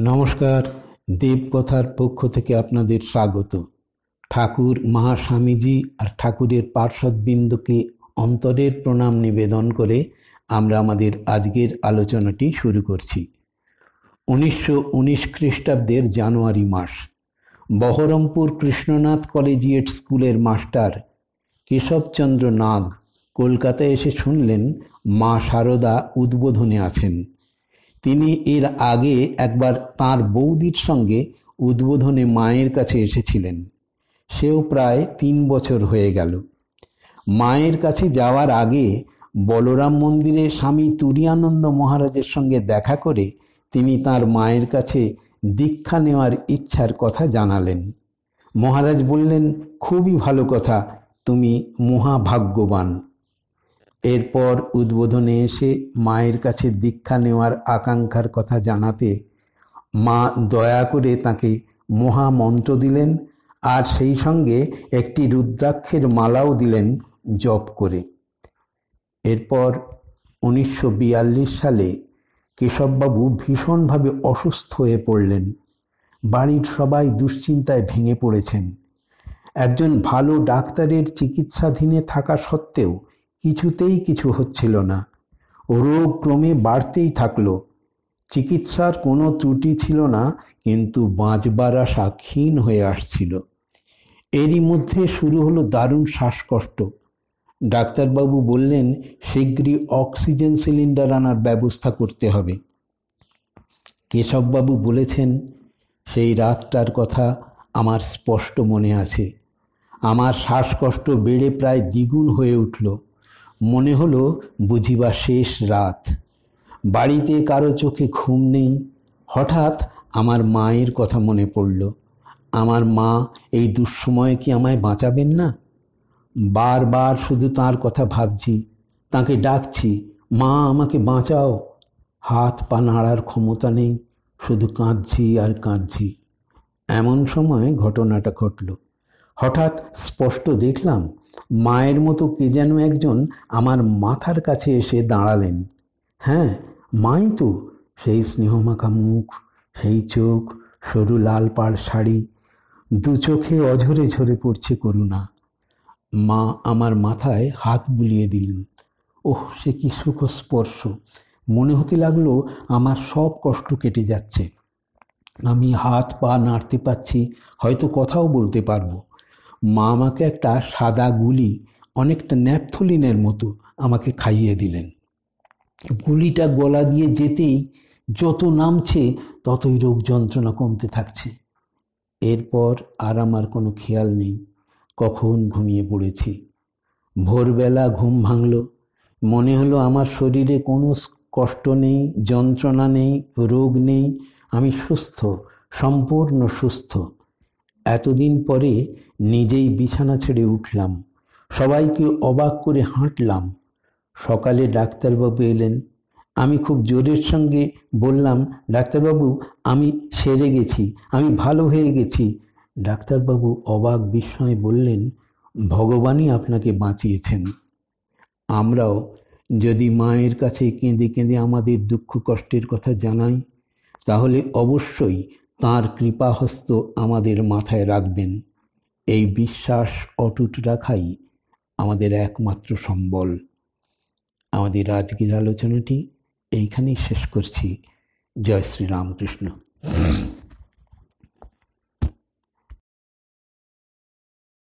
নমস্কার। দেবকথার পক্ষ থেকে আপনাদের স্বাগত। ঠাকুর মহাস্বামীজি আর ঠাকুরের পার্শ্বদবৃন্দকে অন্তরের প্রণাম নিবেদন করে আমরা আমাদের আজকের আলোচনাটি শুরু করছি। 1919 খ্রিস্টাব্দের জানুয়ারি মাস। বহরমপুর কৃষ্ণনাথ কলেজিয়েট স্কুলের মাস্টার কেশবচন্দ্র নাগ কলকাতায় এসে শুনলেন মা শারদা উদ্বোধনে আছেন। তিনি এর আগে একবার তাঁর বৌদির সঙ্গে উদ্বোধনে মায়ের কাছে এসেছিলেন। সেও প্রায় 3 বছর হয়ে গেল। মায়ের কাছে যাওয়ার আগে বলরাম মন্দিরে স্বামী তুরীয়ানন্দ মহারাজের সঙ্গে দেখা করে তিনি তাঁর মায়ের কাছে দীক্ষা নেওয়ার ইচ্ছার কথা জানালেন। মহারাজ বললেন, খুবই ভালো কথা, তুমি মহাভাগ্যবান। এরপর উদ্বোধনে এসে মায়ের কাছে দীক্ষা নেওয়ার আকাঙ্ক্ষার কথা জানাতে মা দয়া করে তাকে মহামন্ত্র দিলেন আর সেই সঙ্গে একটি রুদ্রাক্ষের মালাও দিলেন জপ করে। এরপর 1942 সালে কেশববাবু ভীষণভাবে অসুস্থ হয়ে পড়লেন। বাড়ির সবাই দুশ্চিন্তায় ভেঙে পড়েছেন। একজন ভালো ডাক্তারের চিকিৎসাধীনে থাকা সত্ত্বেও কিছুতেই কিছু হচ্ছিল না। রোগ ক্রমে বাড়তেই থাকলো। চিকিৎসার কোনো ত্রুটি ছিল না, কিন্তু বাঁচবার আশা ক্ষীণ হয়ে আসছিল। এরই মধ্যে শুরু হলো দারুণ শ্বাসকষ্ট। ডাক্তারবাবু বললেন শীঘ্রই অক্সিজেন সিলিন্ডার আনার ব্যবস্থা করতে হবে। কেশববাবু বলেছেন, সেই রাতটার কথা আমার স্পষ্ট মনে আছে। আমার শ্বাসকষ্ট বেড়ে প্রায় দ্বিগুণ হয়ে উঠল। মনে হলো বুঝিবা শেষ রাত। বাড়িতে কারো চোখে ঘুম নেই। হঠাৎ আমার মায়ের কথা মনে পড়ল। আমার মা এই দুঃসময়ে কি আমায় বাঁচাবেন না? বারবার শুধু তাঁর কথা ভাবছি, তাঁকে ডাকছি, মা আমাকে বাঁচাও। হাত পা নাড়ার ক্ষমতা নেই, শুধু কাঁদছি আর কাঁদছি। এমন সময় ঘটনাটা ঘটল। হঠাৎ স্পষ্ট দেখলাম মায়ের মতো কে যেন একজন আমার মাথার কাছে এসে দাঁড়ালেন। হ্যাঁ, মাই তো। সেই স্নেহমাখা মুখ, সেই চোখ, সরু লাল পাড় শাড়ি, দু চোখে অঝরে ঝরে পড়ছে করুণা। মা আমার মাথায় হাত বুলিয়ে দিলেন। ওহ, সে কি সুখ স্পর্শ! মনে হতে লাগলো আমার সব কষ্ট কেটে যাচ্ছে। আমি হাত পা নাড়তে পারছি, হয়তো কথাও বলতে পারবো। মা আমাকে একটা সাদা গুলি, অনেকটা ন্যাপথলিনের মতো, আমাকে খাইয়ে দিলেন। গুলিটা গলা দিয়ে যেতেই যত নামছে ততই রোগ যন্ত্রণা কমতে থাকছে। এরপর আর আমার কোনো খেয়াল নেই কখন ঘুমিয়ে পড়েছি। ভোরবেলা ঘুম ভাঙল। মনে হলো আমার শরীরে কোনো কষ্ট নেই, যন্ত্রণা নেই, রোগ নেই। আমি সুস্থ, সম্পূর্ণ সুস্থ। এতদিন পরে নিজেই বিছানা ছেড়ে উঠলাম। সবাইকে অবাক করে হাঁটলাম। সকালে ডাক্তারবাবু এলেন। আমি খুব জোরের সঙ্গে বললাম, ডাক্তারবাবু, আমি সেরে গেছি, আমি ভালো হয়ে গেছি। ডাক্তারবাবু অবাক বিস্ময়ে বললেন, ভগবানই আপনাকে বাঁচিয়েছেন। আমরাও যদি মায়ের কাছে কেঁদে কেঁদে আমাদের দুঃখ কষ্টের কথা জানাই, তাহলে অবশ্যই তাঁর কৃপাহস্ত আমাদের মাথায় রাখবেন। এই বিশ্বাস অটুট রাখাই আমাদের একমাত্র সম্বল। আমাদের আজকের আলোচনাটি এইখানেই শেষ করছি। জয় শ্রী রামকৃষ্ণ।